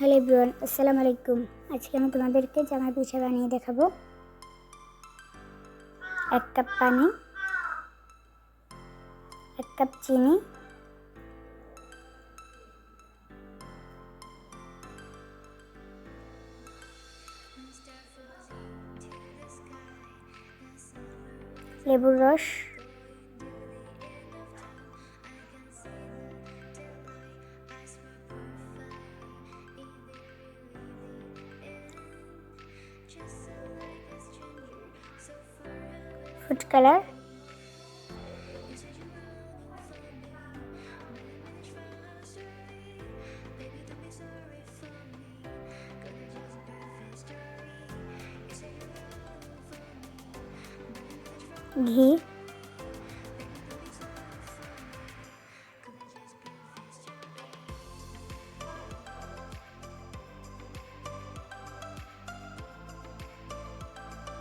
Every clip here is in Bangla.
হ্যালো এভরিওয়ান, আসসালামু আলাইকুম। আজকে আমি তোমাদেরকে জামা পিঠা বানিয়ে দেখাবো। 1 কাপ পানি, 1 কাপ চিনি, লেবুর রস, ফুড কালার, ঘি,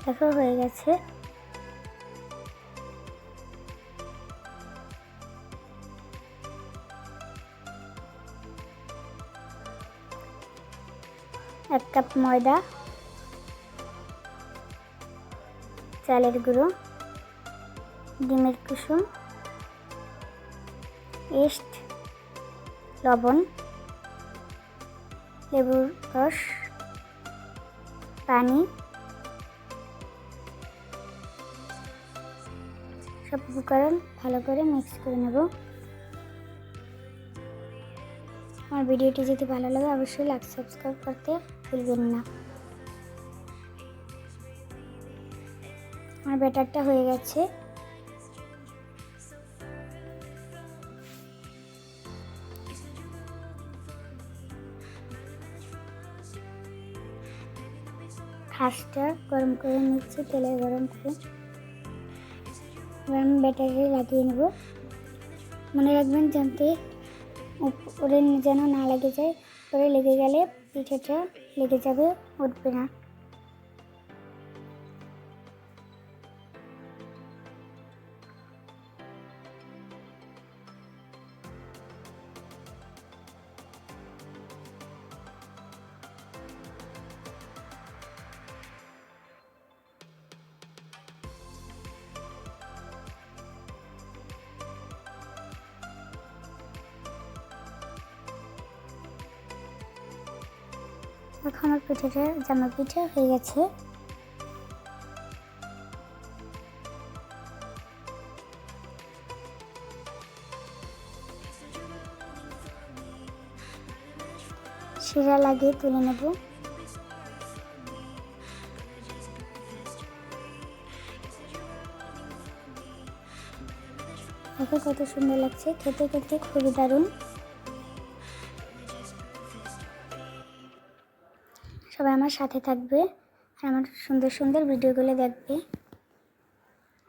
দেখো হয়ে গেছে। এক কাপ ময়দা, চালের গুঁড়ো, ডিমের কুসুম, ইস্ট, লবণ, লেবুর রস, পানি, সব উপকরণ ভালো করে মিক্স করে নেব। আমার ভিডিওটি যদি ভালো লাগে অবশ্যই লাইক সাবস্ক্রাইব করতে ভুলবেন না। আমার ব্যাটারটা হয়ে গেছে। খাসটা গরম করে নিচ্ছি, তেলে গরম করে এবার আমি ব্যাটারে লাগিয়ে নেব। মনে রাখবেন যাতে উপরে যেন না লেগে যায়, উপরে লেগে গেলে পিঠাটা লেগে যাবে, উঠবে না। এখন আমার পিঠাটা জামা পিঠা হয়ে গেছে। শিরা লাগিয়ে তুলে নেব। দেখো কত সুন্দর লাগছে, খেতে খেতে খুবই দারুণ। সবাই আমার সাথে থাকবে আর আমার সুন্দর সুন্দর ভিডিওগুলো দেখবে।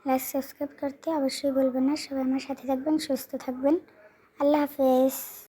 লাইক সাবস্ক্রাইব করতে অবশ্যই বলবেন না। সবাই আমার সাথে থাকবেন, সুস্থ থাকবেন। আল্লাহ হাফেজ।